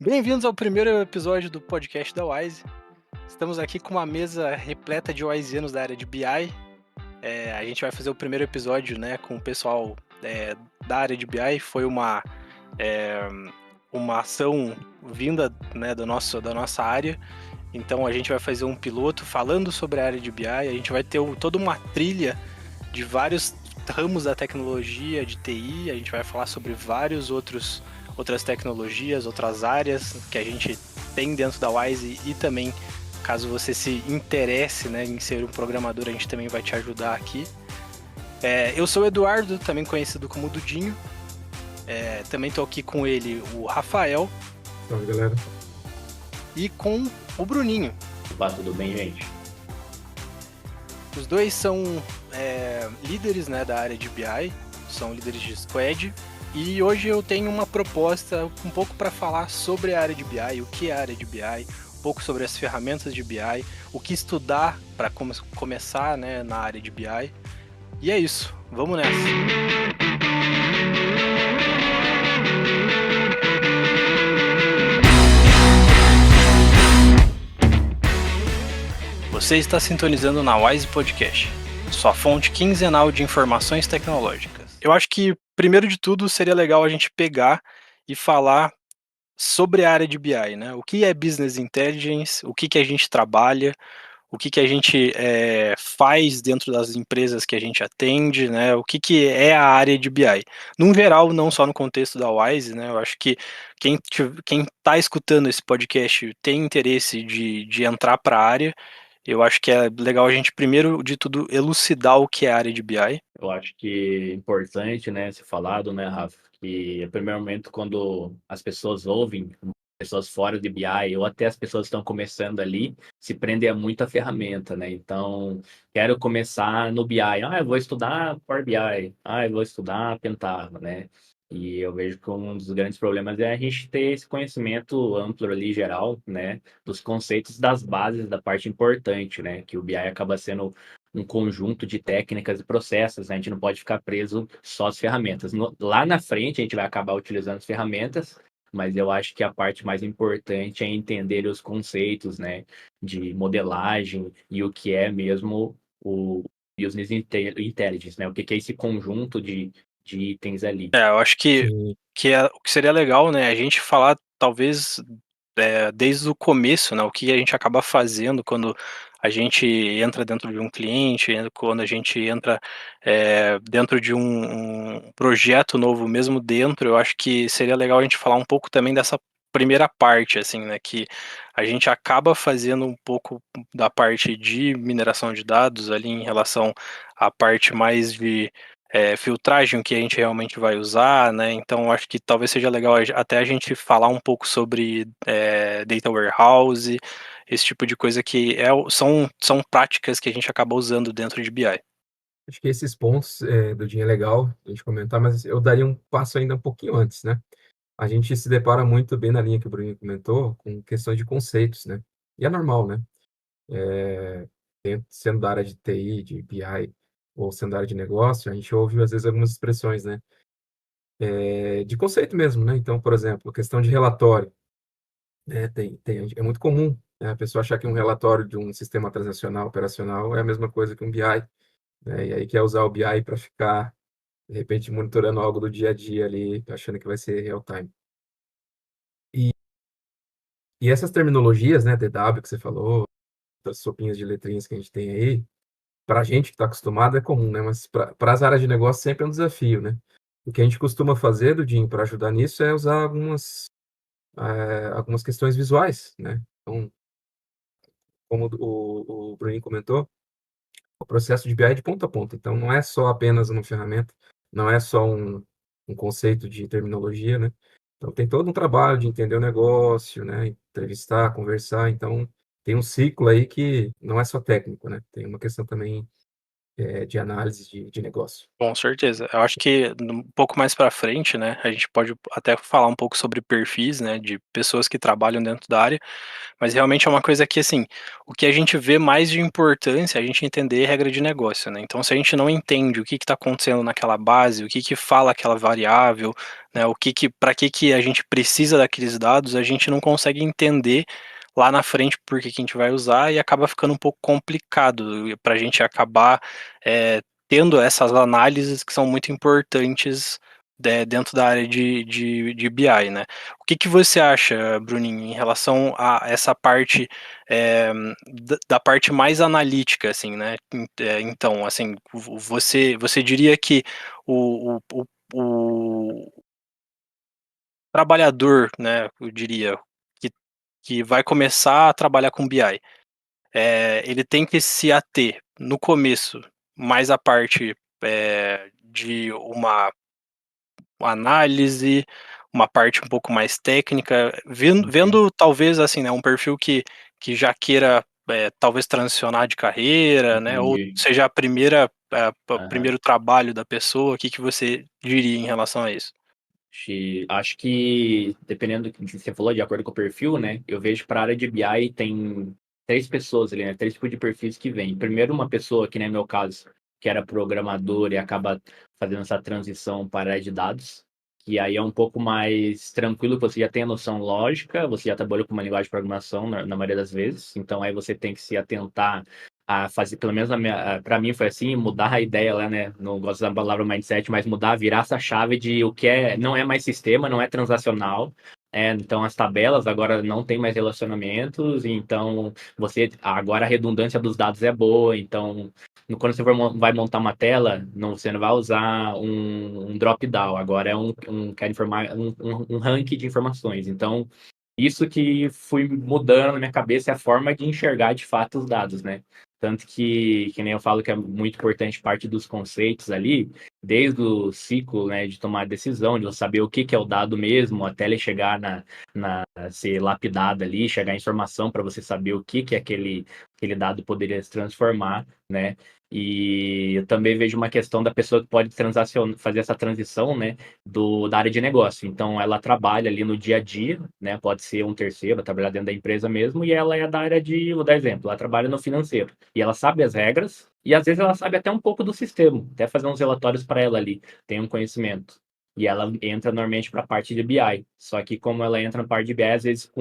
Bem-vindos ao primeiro episódio do podcast da Wise. Estamos aqui com uma mesa repleta de Wiseanos da área de BI. A gente vai fazer o primeiro episódio, né, com o pessoal da área de BI. Foi uma ação vinda, né, da nossa área. Então a gente vai fazer um piloto falando sobre a área de BI. A gente vai ter toda uma trilha de vários ramos da tecnologia, de TI. A gente vai falar sobre vários outras tecnologias, outras áreas que a gente tem dentro da Wise e também, caso você se interesse, né, em ser um programador, a gente também vai te ajudar aqui. Eu sou o Eduardo, também conhecido como Dudinho. Também estou aqui com ele, o Rafael. Salve, galera. E com o Bruninho. Opa, tudo bem, gente? Os dois são líderes, né, da área de BI, são líderes de squad. E hoje eu tenho uma proposta um pouco para falar sobre a área de BI, o que é a área de BI, um pouco sobre as ferramentas de BI, o que estudar para começar, né, na área de BI. E é isso, vamos nessa! Você está sintonizando na Wise Podcast, sua fonte quinzenal de informações tecnológicas. Eu acho que, primeiro de tudo, seria legal a gente pegar e falar sobre a área de BI, né? O que é Business Intelligence, o que a gente trabalha, o que a gente faz dentro das empresas que a gente atende, né? O que é a área de BI. Num geral, não só no contexto da Wise, né? Eu acho que quem está escutando esse podcast tem interesse de entrar para a área. Eu acho que é legal a gente, primeiro de tudo, elucidar o que é a área de BI. Eu acho que é importante, né, ser falado, né, Rafa, que é primeiro momento quando as pessoas ouvem, pessoas fora de BI, ou até as pessoas que estão começando ali, se prendem a muita ferramenta, né? Então, quero começar no BI. Eu vou estudar Power BI. Eu vou estudar Pentaho, né? E eu vejo que um dos grandes problemas é a gente ter esse conhecimento amplo ali, geral, né? Dos conceitos das bases da parte importante, né? Que o BI acaba sendo um conjunto de técnicas e processos, né? A gente não pode ficar preso só às ferramentas. Lá na frente, a gente vai acabar utilizando as ferramentas, mas eu acho que a parte mais importante é entender os conceitos, né? De modelagem e o que é mesmo o Business Intelligence, né? O que é esse conjunto de itens ali. Eu acho que o que seria legal, né, a gente falar, talvez, desde o começo, né, o que a gente acaba fazendo quando a gente entra dentro de um cliente, quando a gente entra dentro de um projeto novo, mesmo dentro, eu acho que seria legal a gente falar um pouco também dessa primeira parte, assim, né, que a gente acaba fazendo um pouco da parte de mineração de dados ali em relação à parte mais de filtragem, o que a gente realmente vai usar, né? Então acho que talvez seja legal até a gente falar um pouco sobre data warehouse, esse tipo de coisa que são práticas que a gente acaba usando dentro de BI. Acho que esses pontos, Dudinho, é legal a gente comentar, mas eu daria um passo ainda um pouquinho antes, né? A gente se depara muito bem na linha que o Bruninho comentou, com questões de conceitos, né? E é normal, né? Sendo da área de TI, de BI, ou sendo da área de negócio, a gente ouve, às vezes, algumas expressões, né? De conceito mesmo, né? Então, por exemplo, questão de relatório, né? É muito comum, né, a pessoa achar que um relatório de um sistema transacional operacional é a mesma coisa que um BI, né? E aí quer usar o BI para ficar, de repente, monitorando algo do dia a dia ali, achando que vai ser real time. E essas terminologias, né, DW que você falou, das sopinhas de letrinhas que a gente tem aí, para a gente que está acostumado é comum, né? Mas para as áreas de negócio sempre é um desafio, né? O que a gente costuma fazer, Dudinho, para ajudar nisso é usar algumas questões visuais, né? Então, como o Bruninho comentou, o processo de BI é de ponta a ponta. Então, não é só apenas uma ferramenta, não é só um conceito de terminologia, né? Então, tem todo um trabalho de entender o negócio, né? Entrevistar, conversar. Então, tem um ciclo aí que não é só técnico, né? Tem uma questão também de análise de negócio. Com certeza. Eu acho que um pouco mais para frente, né, a gente pode até falar um pouco sobre perfis, né, de pessoas que trabalham dentro da área, mas realmente é uma coisa que, assim, o que a gente vê mais de importância é a gente entender regra de negócio, né? Então, se a gente não entende o que está acontecendo naquela base, o que que fala aquela variável, né, para que a gente precisa daqueles dados, a gente não consegue entender lá na frente por que que a gente vai usar e acaba ficando um pouco complicado para a gente acabar tendo essas análises que são muito importantes dentro da área de BI, né? O que que você acha, Bruninho, em relação a essa parte é, da parte mais analítica, assim, né? Então, assim, você diria que o trabalhador, né, eu diria, que, que vai começar a trabalhar com BI, ele tem que se ater no começo mais a parte de uma análise, uma parte um pouco mais técnica, Uhum. vendo talvez assim, né, um perfil que já queira talvez transicionar de carreira, né, ou Entendi. seja a primeira Aham. primeiro trabalho da pessoa, o que que você diria em relação a isso? Acho que, dependendo do que você falou, de acordo com o perfil, né? Eu vejo para a área de BI tem três pessoas ali, né? Três tipos de perfis que vêm. Primeiro, uma pessoa, que nem meu caso, que era programador e acaba fazendo essa transição para a área de dados, que aí é um pouco mais tranquilo, você já tem a noção lógica, você já trabalhou com uma linguagem de programação na maioria das vezes, então aí você tem que se atentar a fazer, pelo menos para mim foi assim, mudar a ideia lá, né? Não gosto da palavra mindset, mas mudar, virar essa chave de o que não é mais sistema, não é transacional. Então as tabelas agora não tem mais relacionamentos, então você agora a redundância dos dados é boa, então quando você vai montar uma tela, você não vai usar um drop-down, agora é quer informar, um ranking de informações. Então, isso que fui mudando na minha cabeça é a forma de enxergar de fato os dados, né? Tanto que nem eu falo que é muito importante parte dos conceitos ali, desde o ciclo, né, de tomar decisão, de eu saber o que que é o dado mesmo, até ele chegar ser lapidado ali, chegar a informação para você saber o que que aquele dado poderia se transformar, né? E eu também vejo uma questão da pessoa que pode fazer essa transição, né, da área de negócio. Então, ela trabalha ali no dia a dia, né? Pode ser um terceiro, trabalhar dentro da empresa mesmo, e ela é da área vou dar exemplo, ela trabalha no financeiro. E ela sabe as regras, e às vezes ela sabe até um pouco do sistema, até fazer uns relatórios para ela ali, tem um conhecimento. E ela entra normalmente para a parte de BI. Só que como ela entra na parte de BI, às vezes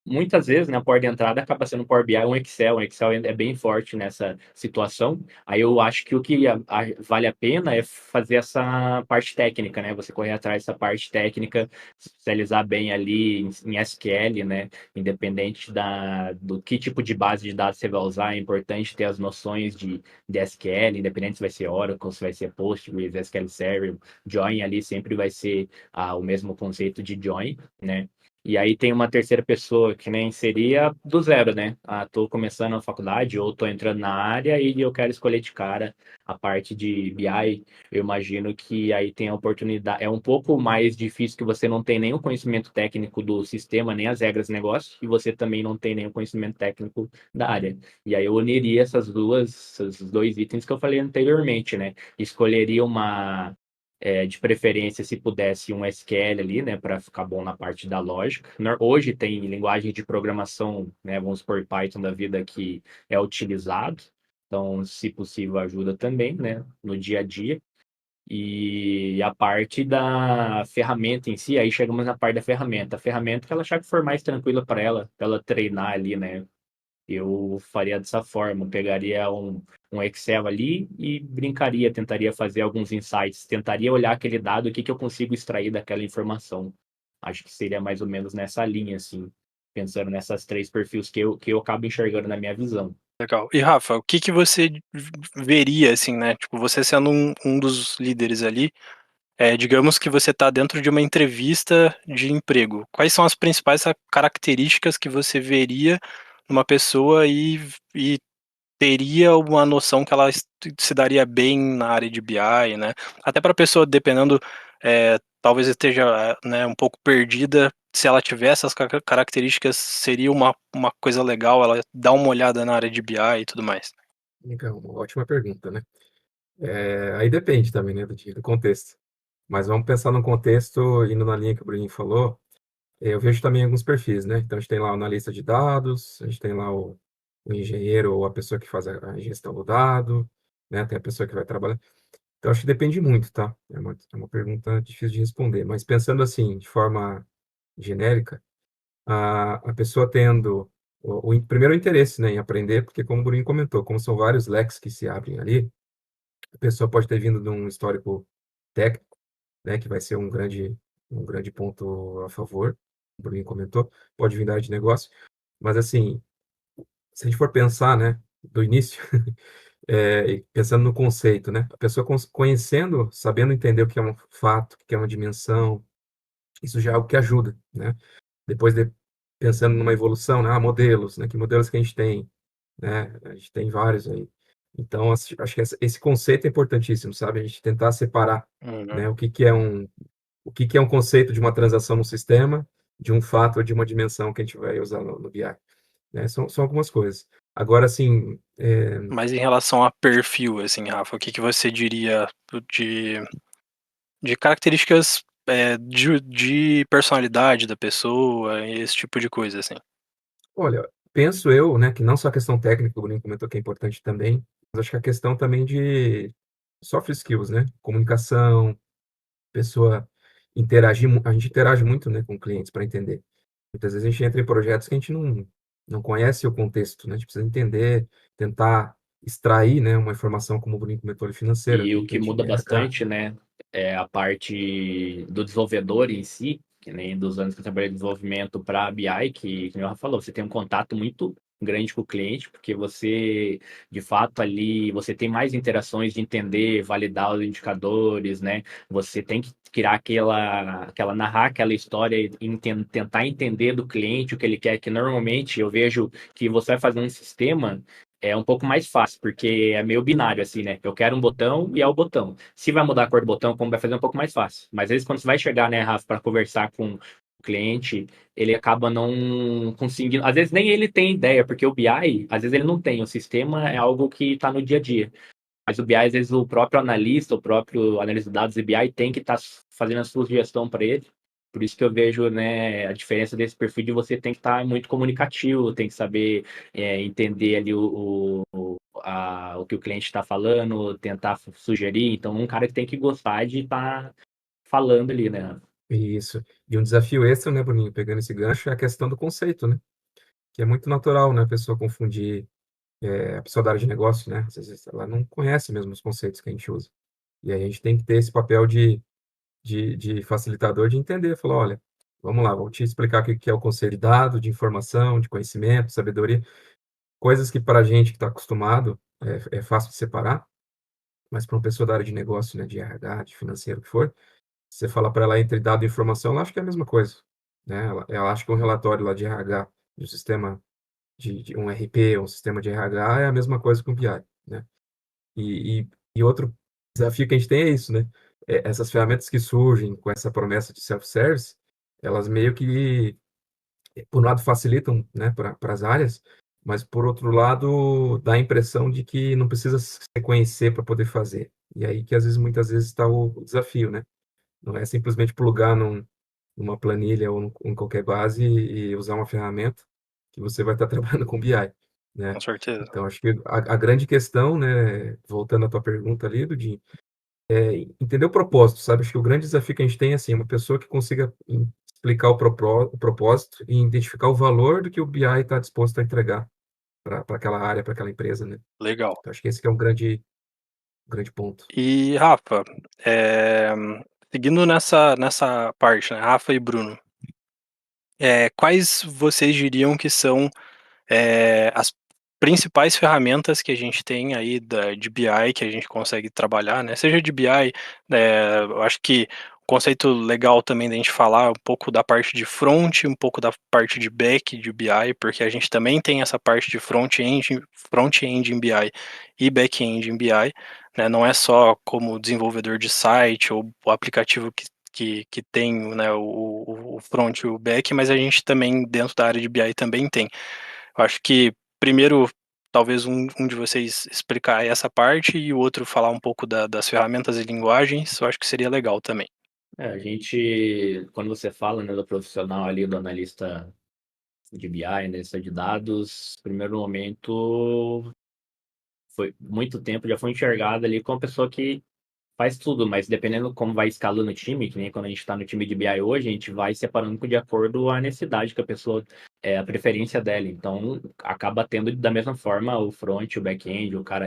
muitas vezes, né, a porta de entrada acaba sendo um Power BI ou um Excel. O Excel é bem forte nessa situação. Aí eu acho que o que vale a pena é fazer essa parte técnica, né? Você correr atrás dessa parte técnica, se especializar bem ali em SQL, né? Independente do que tipo de base de dados você vai usar, é importante ter as noções de SQL, independente se vai ser Oracle, se vai ser Postgres, SQL Server, Join ali sempre vai ser o mesmo conceito de Join, né? E aí tem uma terceira pessoa que nem seria do zero, né? Tô começando a faculdade ou tô entrando na área e eu quero escolher de cara a parte de BI. Eu imagino que aí tem a oportunidade. É um pouco mais difícil que você não tem nenhum conhecimento técnico do sistema, nem as regras do negócio, e você também não tem nenhum conhecimento técnico da área. E aí eu uniria esses dois itens que eu falei anteriormente, né? Escolheria de preferência, se pudesse, um SQL ali, né, para ficar bom na parte da lógica. Hoje tem linguagem de programação, né, vamos supor Python da vida que é utilizado, então, se possível, ajuda também, né, no dia a dia. E a parte da ferramenta em si, aí chegamos na parte da ferramenta. A ferramenta que ela achar que for mais tranquila para ela treinar ali, né, eu faria dessa forma, pegaria um Excel ali e brincaria, tentaria fazer alguns insights, tentaria olhar aquele dado, o que que eu consigo extrair daquela informação. Acho que seria mais ou menos nessa linha, assim, pensando nessas três perfis que eu acabo enxergando na minha visão. Legal. E Rafa, o que que você veria, assim, né? Tipo, você sendo um dos líderes ali, digamos que você está dentro de uma entrevista de emprego. Quais são as principais características que você veria numa pessoa e teria uma noção que ela se daria bem na área de BI, né? Até para a pessoa, dependendo, talvez esteja, né, um pouco perdida, se ela tiver essas características, seria uma coisa legal ela dar uma olhada na área de BI e tudo mais. Legal, uma ótima pergunta, né? Aí depende também, né, do contexto. Mas vamos pensar num contexto, indo na linha que o Bruninho falou, eu vejo também alguns perfis, né? Então a gente tem lá o analista de dados, a gente tem lá o engenheiro ou a pessoa que faz a gestão do dado, né? Tem a pessoa que vai trabalhar. Então acho que depende muito, tá? É uma pergunta difícil de responder, mas pensando assim, de forma genérica, a pessoa tendo primeiro o interesse, né, em aprender, porque como o Bruninho comentou, como são vários leques que se abrem ali, a pessoa pode ter vindo de um histórico técnico, né, que vai ser um grande ponto a favor, o Bruninho comentou, pode vir da área de negócio, mas assim, se a gente for pensar, né, do início, e pensando no conceito, né, a pessoa conhecendo, sabendo entender o que é um fato, o que é uma dimensão, isso já é algo que ajuda, né? Depois pensando numa evolução, né, modelos, né, que modelos que a gente tem, né? A gente tem vários aí. Então, acho que esse conceito é importantíssimo, sabe? A gente tentar separar, Uhum. né, o que é um conceito de uma transação no sistema, de um fato ou de uma dimensão que a gente vai usar no BI, né? São algumas coisas. Agora, assim, Mas em relação a perfil, assim, Rafa, o que que você diria de, de características de personalidade da pessoa, esse tipo de coisa, assim? olha, penso eu, né, que não só a questão técnica, o Bruno comentou que é importante também, mas acho que a questão também de soft skills, né? Comunicação, pessoa interagir, a gente interage muito, né, com clientes para entender. Muitas vezes a gente entra em projetos que a gente não conhece o contexto, né? A gente precisa entender, tentar extrair, né, uma informação, como o Bruno comentou, financeira, E de o que repente muda de RH. bastante, né, é a parte do desenvolvedor em si, que nem dos anos que eu trabalhei em desenvolvimento para BI, que o Rafa falou, você tem um contato muito grande com o cliente, porque você, de fato, ali, você tem mais interações de entender, validar os indicadores, né? Você tem que criar narrar aquela história e tentar entender do cliente o que ele quer, que normalmente eu vejo que você vai fazer um sistema é um pouco mais fácil, porque é meio binário, assim, né? Eu quero um botão e é o botão. Se vai mudar a cor do botão, como vai fazer um pouco mais fácil. Mas às vezes, quando você vai chegar, né, Rafa, para conversar com o cliente, ele acaba não conseguindo. Às vezes, nem ele tem ideia, porque o BI, às vezes, ele não tem. O sistema é algo que está no dia a dia. Mas o BI, às vezes, o próprio analista, o próprio analista de dados de BI tem que estar fazendo a sugestão para ele. Por isso que eu vejo, né, a diferença desse perfil de você tem que estar muito comunicativo, tem que saber entender ali o que o cliente está falando, tentar sugerir. Então, um cara que tem que gostar de estar falando ali, né? Isso. E um desafio extra, né, Bruninho, pegando esse gancho, é a questão do conceito, né? Que é muito natural, né, a pessoa confundir, a pessoa da área de negócio, né? Às vezes ela não conhece mesmo os conceitos que a gente usa. E aí a gente tem que ter esse papel de facilitador de entender, falar, olha, vamos lá, vou te explicar o que que é o conceito de dado, de informação, de conhecimento, sabedoria, coisas que para a gente que está acostumado é fácil de separar, mas para uma pessoa da área de negócio, né, de RH, de financeiro, o que for, você fala para ela entre dado e informação, ela acha que é a mesma coisa, né? Ela acha que um relatório lá de RH, de um sistema de um RP, um sistema de RH, é a mesma coisa que um BI, né? E outro desafio que a gente tem é isso, né? Essas ferramentas que surgem com essa promessa de self-service, elas meio que, por um lado, facilitam, né, para as áreas, mas, por outro lado, dá a impressão de que não precisa se conhecer para poder fazer. E aí que, muitas vezes, está o desafio, né? Não é simplesmente plugar numa planilha ou em qualquer base e usar uma ferramenta que você vai estar trabalhando com BI, Com né? certeza. Então, acho que a grande questão, né, voltando à tua pergunta ali, Dudinho, entender o propósito, sabe? Acho que o grande desafio que a gente tem é assim, uma pessoa que consiga explicar o propósito e identificar o valor do que o BI está disposto a entregar para aquela área, para aquela empresa, né? Legal. Então, acho que esse que é um grande ponto. E, Rafa, eh, seguindo nessa parte, né, Rafa e Bruno, quais vocês diriam que são as principais ferramentas que a gente tem aí de BI que a gente consegue trabalhar, né? Seja de BI, eu acho que o conceito legal também da gente falar um pouco da parte de front, um pouco da parte de back de BI, porque a gente também tem essa parte de front-end em BI e back-end em BI, né? Não é só como desenvolvedor de site ou o aplicativo que tem, né, o front e o back, mas a gente também, dentro da área de BI, também tem. Eu acho que, primeiro, talvez um de vocês explicar essa parte e o outro falar um pouco das ferramentas e linguagens, eu acho que seria legal também. A gente, quando você fala, né, do profissional ali, do analista de BI, analista de dados, primeiro momento foi muito tempo, já foi enxergado ali como uma pessoa que faz tudo, mas dependendo como vai escalando o time, que nem quando a gente está no time de BI hoje, a gente vai separando de acordo com a necessidade que a pessoa, a preferência dela. Então, acaba tendo da mesma forma o front, o back-end, o cara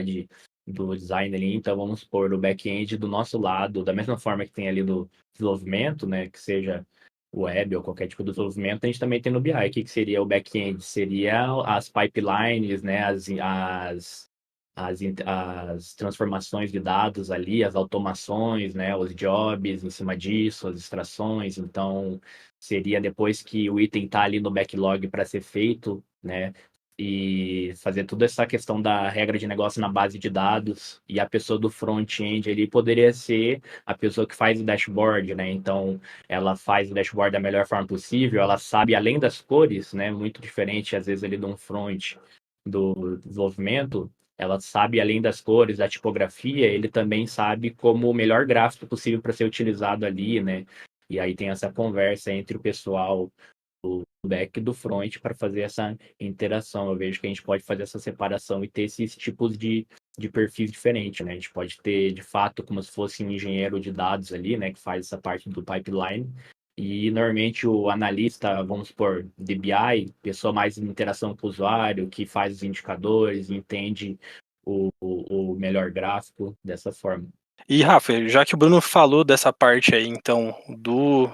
do design ali. Então, vamos supor, o back-end do nosso lado, da mesma forma que tem ali do desenvolvimento, né, que seja web ou qualquer tipo de desenvolvimento, a gente também tem no BI. O que que seria o back-end? Seria as pipelines, né, as transformações de dados ali, as automações, né, os jobs em cima disso, as extrações. Então, seria depois que o item está ali no backlog para ser feito, né, e fazer toda essa questão da regra de negócio na base de dados. E a pessoa do front-end ali poderia ser a pessoa que faz o dashboard, né? Então, ela faz o dashboard da melhor forma possível, ela sabe além das cores, né, muito diferente às vezes ali de um front do desenvolvimento, ela sabe, além das cores, da tipografia, ele também sabe como o melhor gráfico possível para ser utilizado ali, né? E aí tem essa conversa entre o pessoal do back e do front para fazer essa interação. Eu vejo que a gente pode fazer essa separação e ter esses tipos de perfis diferentes, né? A gente pode ter, de fato, como se fosse um engenheiro de dados ali, né? Que faz essa parte do pipeline. E normalmente o analista, vamos supor, de BI, pessoa mais em interação com o usuário, que faz os indicadores, entende o melhor gráfico dessa forma. E Rafa, já que o Bruno falou dessa parte aí, então, do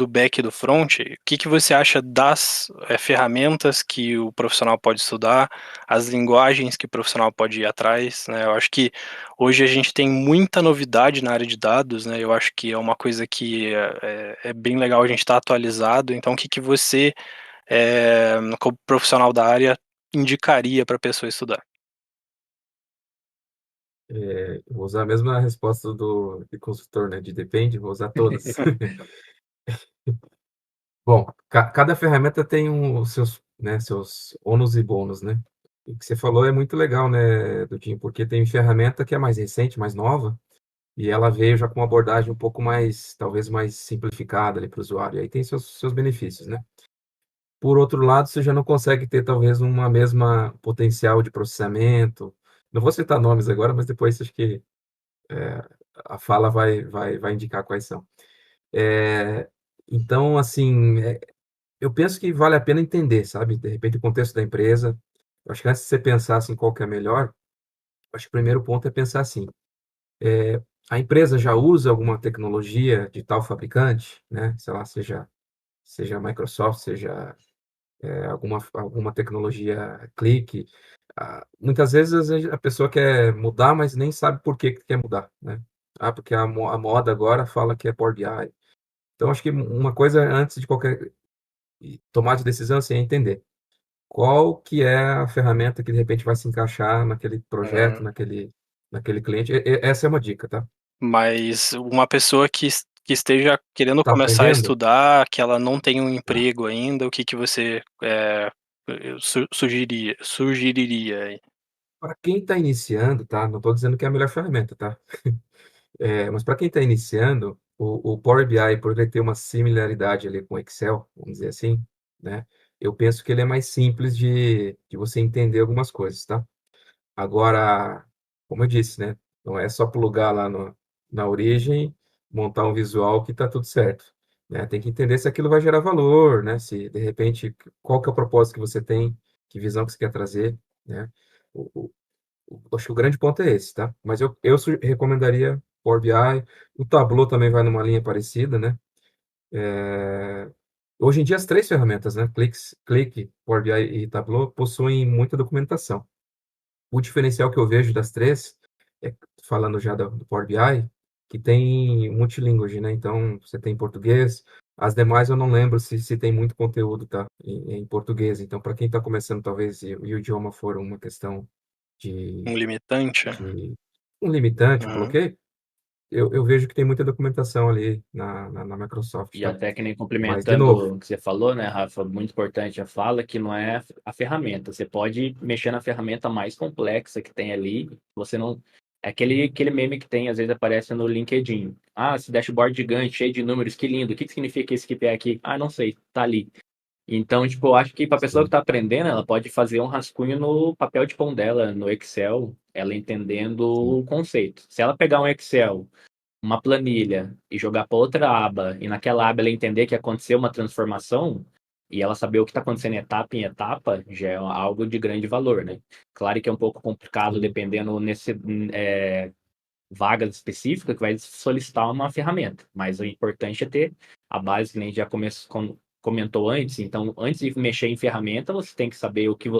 back e do front, o que você acha das ferramentas que o profissional pode estudar, as linguagens que o profissional pode ir atrás, né? Eu acho que hoje a gente tem muita novidade na área de dados, né? Eu acho que é uma coisa que é bem legal a gente estar atualizado. Então, o que você, como profissional da área, indicaria para a pessoa estudar? Eu vou usar a mesma resposta de consultor, né? De depende, vou usar todas. Bom, cada ferramenta tem os seus, né, seus ônus e bônus, né? O que você falou é muito legal, né, Dudinho? Porque tem ferramenta que é mais recente, mais nova, e ela veio já com uma abordagem um pouco mais, talvez mais simplificada ali para o usuário. E aí tem seus benefícios, né? Por outro lado, você já não consegue ter talvez uma mesma potencial de processamento. Não vou citar nomes agora, mas depois acho que a fala vai indicar quais são. É, então, assim, eu penso que vale a pena entender, sabe? De repente, o contexto da empresa. Eu acho que antes de você pensar assim, qual que é melhor, eu acho que o primeiro ponto é pensar assim: a empresa já usa alguma tecnologia de tal fabricante, né? Sei lá, seja a Microsoft, seja alguma tecnologia clique. Muitas vezes a pessoa quer mudar, mas nem sabe por que quer mudar, né? Ah, porque a moda agora fala que é Power BI. Então, acho que uma coisa antes de qualquer tomar de decisão assim, é entender qual que é a ferramenta que de repente vai se encaixar naquele projeto, Uhum. naquele cliente. Essa é uma dica, tá? Mas uma pessoa que esteja querendo Tá começar a aprendendo? estudar, que ela não tem um Tá. emprego ainda, o que você sugeriria aí? Para quem está iniciando, tá? Não estou dizendo que é a melhor ferramenta, tá? Mas para quem está iniciando, o Power BI, por ele ter uma similaridade ali com o Excel, vamos dizer assim, né? Eu penso que ele é mais simples de você entender algumas coisas, tá? Agora, como eu disse, né? Não é só plugar lá na origem, montar um visual que está tudo certo, né? Tem que entender se aquilo vai gerar valor, né? Se, de repente, qual que é o propósito que você tem, que visão que você quer trazer, né? O, acho que o grande ponto é esse, tá? Mas eu recomendaria Power BI. O Tableau também vai numa linha parecida, né? É, Hoje em dia, as três ferramentas, né? Click, Power BI e Tableau possuem muita documentação. O diferencial que eu vejo das três, falando já do Power BI, que tem multilíngue, né? Então, você tem português. As demais eu não lembro se tem muito conteúdo, tá? Em português. Então, para quem está começando, talvez, e o idioma for uma questão Um de limitante? de um limitante, eu Uhum. coloquei, eu vejo que tem muita documentação ali na Microsoft, E tá? até que nem Mas, de novo, complementando o que você falou, né, Rafa? Muito importante a fala que não é a ferramenta. Você pode mexer na ferramenta mais complexa que tem ali. Você não. É aquele meme que tem, às vezes aparece no LinkedIn. Ah, esse dashboard gigante, cheio de números, que lindo. O que significa esse KPI aqui? Ah, não sei, tá ali. Então, tipo, eu acho que para a pessoa que sim, está aprendendo, ela pode fazer um rascunho no papel de pão dela, no Excel, ela entendendo sim, o conceito. Se ela pegar um Excel, uma planilha e jogar para outra aba, e naquela aba ela entender que aconteceu uma transformação, e ela saber o que está acontecendo etapa em etapa, já é algo de grande valor, né? Claro que é um pouco complicado, sim. dependendo vagas específicas, que vai solicitar uma ferramenta, mas o importante é ter a base, que nem já comentou antes. Então, antes de mexer em ferramenta, você tem que saber o que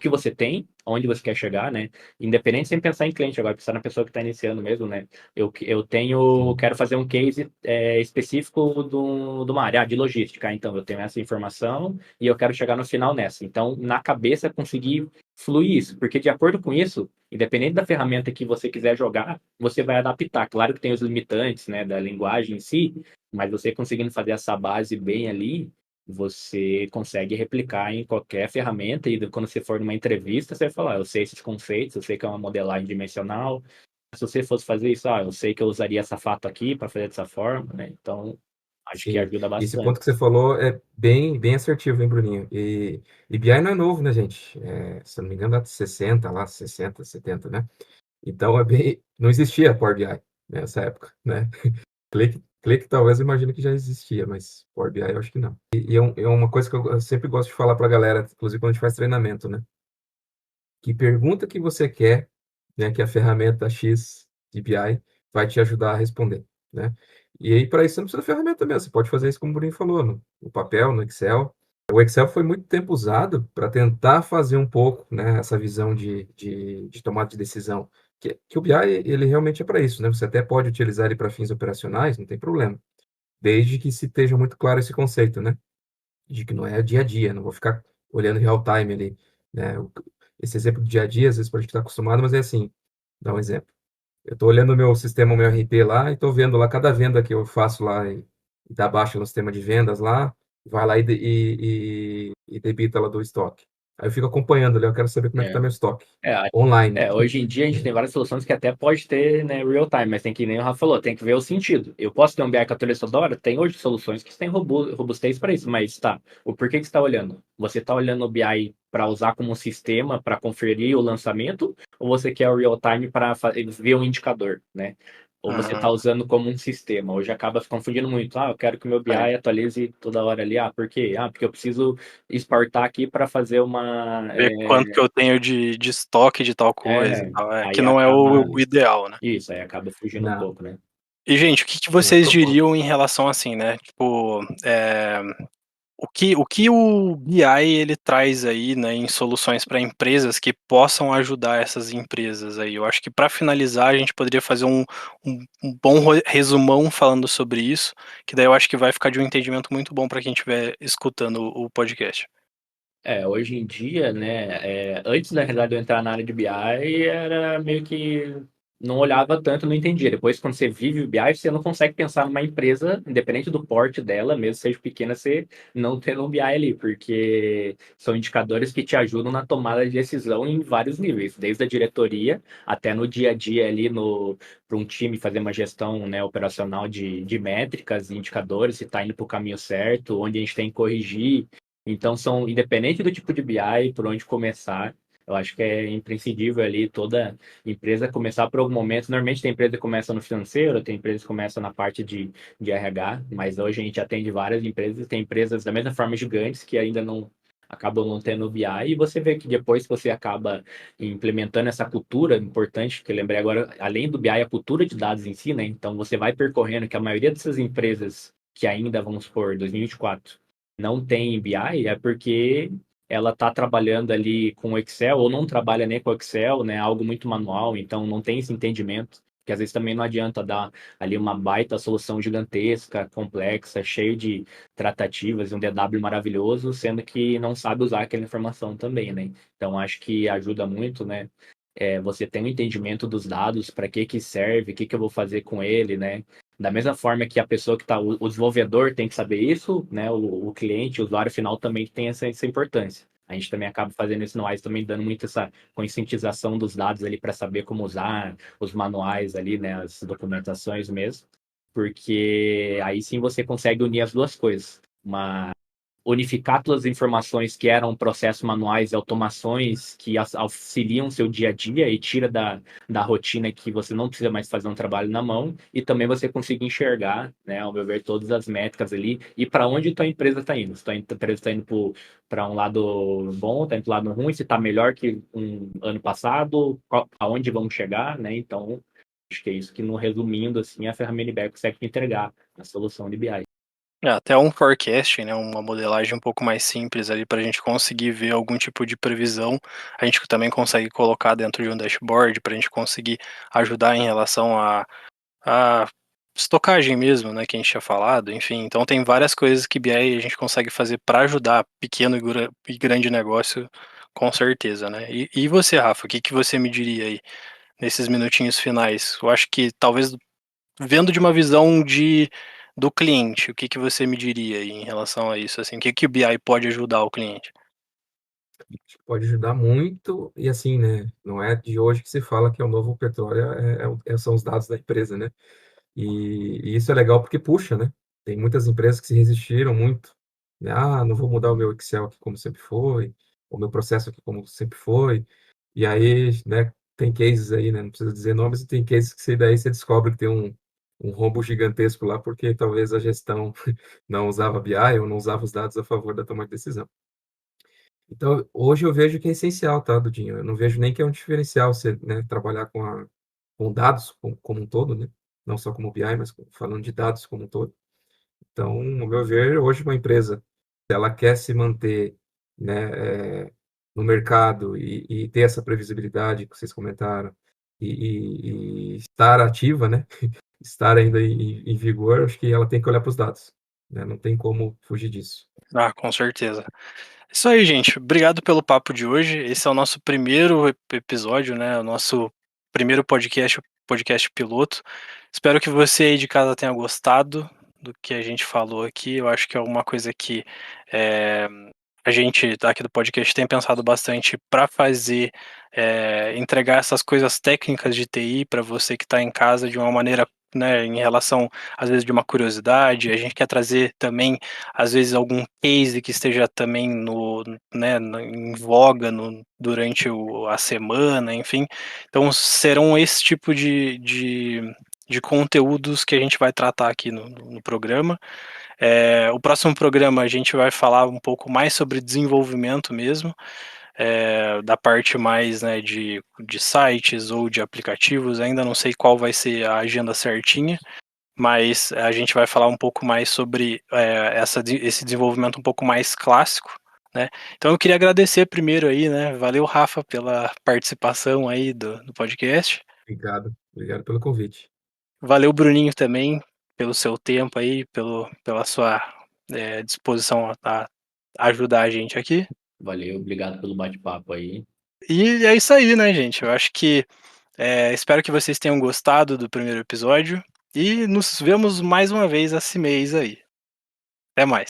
você tem, onde você quer chegar, né? Independente sem pensar em cliente, agora pensar na pessoa que está iniciando mesmo, né? Sim. Quero fazer um case específico de uma área de logística. Então, eu tenho essa informação e eu quero chegar no final nessa. Então, na cabeça, conseguir fluir isso, porque de acordo com isso, independente da ferramenta que você quiser jogar, você vai adaptar. Claro que tem os limitantes, né, da linguagem em si, mas você conseguindo fazer essa base bem ali, você consegue replicar em qualquer ferramenta e quando você for numa entrevista, você vai falar, eu sei esses conceitos, eu sei que é uma modelagem dimensional. Se você fosse fazer isso, eu sei que eu usaria essa fato aqui para fazer dessa forma, né? Então, acho que Sim, ajuda esse bastante. ponto que você falou é bem assertivo, hein, Bruninho? E BI não é novo, né, gente? Se eu não me engano, dá 60 lá, 60, 70, né? Então, não existia Power BI nessa época, né? Clique talvez eu imagino que já existia, mas Power BI eu acho que não. É uma coisa que eu sempre gosto de falar para a galera, inclusive quando a gente faz treinamento, né? Que pergunta que você quer, né, que a ferramenta X de BI vai te ajudar a responder, né? E aí, para isso, você não precisa de ferramenta mesmo. Você pode fazer isso como o Bruno falou, no papel, no Excel. O Excel foi muito tempo usado para tentar fazer um pouco, né, essa visão de tomada de decisão. Que o BI, ele realmente é para isso, né? Você até pode utilizar ele para fins operacionais, não tem problema. Desde que se esteja muito claro esse conceito, né? De que não é dia a dia, não vou ficar olhando real time ali, né? Esse exemplo do dia a dia, às vezes pode estar acostumado, mas é assim, dá um exemplo. Eu estou olhando o meu sistema, o meu RP lá, e estou vendo lá cada venda que eu faço lá e dá baixa no sistema de vendas lá, vai lá e debita lá do estoque. Aí eu fico acompanhando ali, eu quero saber como é que está meu estoque. É, Online. hoje em dia a gente tem várias soluções que até pode ter, né, real time, mas tem que, nem o Rafa falou, tem que ver o sentido. Eu posso ter um BI que atualiza toda hora? Tem hoje soluções que têm robustez para isso, mas tá, o porquê que você está olhando? Você está olhando o BI para usar como um sistema para conferir o lançamento, ou você quer o real time para ver um indicador, né? Ou você está Uhum. usando como um sistema? Hoje acaba se confundindo muito. Ah, eu quero que o meu É. BI atualize toda hora ali. Ah, por quê? Ah, porque eu preciso exportar aqui para fazer uma. Ver quanto que eu tenho de estoque de tal coisa e tal, Aí que não é acaba. o ideal, né. Isso, aí acaba fugindo um Na, pouco, né? E gente, o que que a vocês propósito. diriam em relação assim, né, tipo, o BI ele traz aí, né, em soluções para empresas que possam ajudar essas empresas aí? Eu acho que para finalizar a gente poderia fazer um bom resumão falando sobre isso, que daí eu acho que vai ficar de um entendimento muito bom para quem estiver escutando o podcast. Hoje em dia, né, antes na realidade de eu entrar na área de BI, era meio que não olhava tanto, não entendia. Depois, quando você vive o BI, você não consegue pensar numa empresa, independente do porte dela, mesmo seja pequena, você não tendo um BI ali, porque são indicadores que te ajudam na tomada de decisão em vários níveis, desde a diretoria até no dia a dia ali para um time fazer uma gestão, né, operacional de métricas, indicadores, se está indo para o caminho certo, onde a gente tem que corrigir. Então, independente do tipo de BI, por onde começar, eu acho que é imprescindível ali toda empresa começar por algum momento. Normalmente tem empresa que começa no financeiro, tem empresa que começa na parte de RH, mas hoje a gente atende várias empresas, tem empresas da mesma forma gigantes que ainda não acabam não tendo BI, e você vê que depois que você acaba implementando essa cultura importante, que eu lembrei agora, além do BI, a cultura de dados em si, né? Então você vai percorrendo que a maioria dessas empresas que ainda, vamos supor, 2024, não tem BI é porque ela está trabalhando ali com Excel ou não trabalha nem com Excel, né? Algo muito manual, então não tem esse entendimento. Que às vezes também não adianta dar ali uma baita solução gigantesca, complexa, cheio de tratativas, um DW maravilhoso, sendo que não sabe usar aquela informação também, né? Então acho que ajuda muito, né? você tem um entendimento dos dados, para que serve, o que eu vou fazer com ele, né? Da mesma forma que a pessoa que está, o desenvolvedor tem que saber isso, né? O cliente, o usuário final também tem essa importância. A gente também acaba fazendo isso no WISE, também dando muito essa conscientização dos dados ali para saber como usar os manuais ali, né? As documentações mesmo, porque aí sim você consegue unir as duas coisas. Unificar todas as informações que eram processos manuais e automações que auxiliam seu dia a dia e tira da rotina que você não precisa mais fazer um trabalho na mão, e também você conseguir enxergar, né, ao meu ver, todas as métricas ali e para onde tua empresa está indo. Se tua empresa está indo para um lado bom, está indo para um lado ruim, se está melhor que um ano passado, aonde vamos chegar, né? Então, acho que é isso que, no resumindo, assim, a ferramenta IBER consegue entregar a solução de BI. Até um forecast, né, uma modelagem um pouco mais simples ali para a gente conseguir ver algum tipo de previsão. A gente também consegue colocar dentro de um dashboard para a gente conseguir ajudar em relação a estocagem mesmo, né, que a gente tinha falado, enfim. Então tem várias coisas que BI a gente consegue fazer para ajudar pequeno e grande negócio, com certeza, né. E você, Rafa, o que você me diria aí nesses minutinhos finais? Eu acho que talvez vendo de uma visão do cliente, o que você me diria aí em relação a isso, assim, o que o BI pode ajudar o cliente? Acho que pode ajudar muito, e assim, né, não é de hoje que se fala que é o novo petróleo, são os dados da empresa, né? E isso é legal porque puxa, né? Tem muitas empresas que se resistiram muito, né? Ah, não vou mudar o meu Excel aqui como sempre foi, o meu processo aqui como sempre foi. E aí, né, tem cases aí, né? Não precisa dizer nomes, e tem cases que daí você descobre que tem um rombo gigantesco lá, porque talvez a gestão não usava BI ou não usava os dados a favor da tomada de decisão. Então, hoje eu vejo que é essencial, tá, Dudinho? Eu não vejo nem que é um diferencial você, né, trabalhar com dados como um todo, né? Não só como BI, mas falando de dados como um todo. Então, ao meu ver, hoje uma empresa, se ela quer se manter, né, no mercado e ter essa previsibilidade que vocês comentaram e estar ativa, né, estar ainda em vigor, acho que ela tem que olhar para os dados, né? Não tem como fugir disso. Ah, com certeza. Isso aí, gente. Obrigado pelo papo de hoje. Esse é o nosso primeiro episódio, né? O nosso primeiro podcast piloto. Espero que você aí de casa tenha gostado do que a gente falou aqui. Eu acho que é uma coisa que eh, a gente aqui do podcast tem pensado bastante para fazer, entregar essas coisas técnicas de TI para você que está em casa de uma maneira, né, em relação, às vezes, de uma curiosidade. A gente quer trazer também, às vezes, algum case que esteja também né, em voga durante a semana, enfim. Então, serão esse tipo de conteúdos que a gente vai tratar aqui no programa. O próximo programa a gente vai falar um pouco mais sobre desenvolvimento mesmo, da parte mais, né, de sites ou de aplicativos. Ainda não sei qual vai ser a agenda certinha, mas a gente vai falar um pouco mais sobre esse desenvolvimento um pouco mais clássico, né? Então eu queria agradecer primeiro aí, né? Valeu, Rafa, pela participação aí do podcast. Obrigado, obrigado pelo convite. Valeu, Bruninho, também, pelo seu tempo aí, pela sua disposição a ajudar a gente aqui. Valeu, obrigado pelo bate-papo aí. E é isso aí, né, gente? Eu acho que espero que vocês tenham gostado do primeiro episódio e nos vemos mais uma vez esse mês aí. Até mais.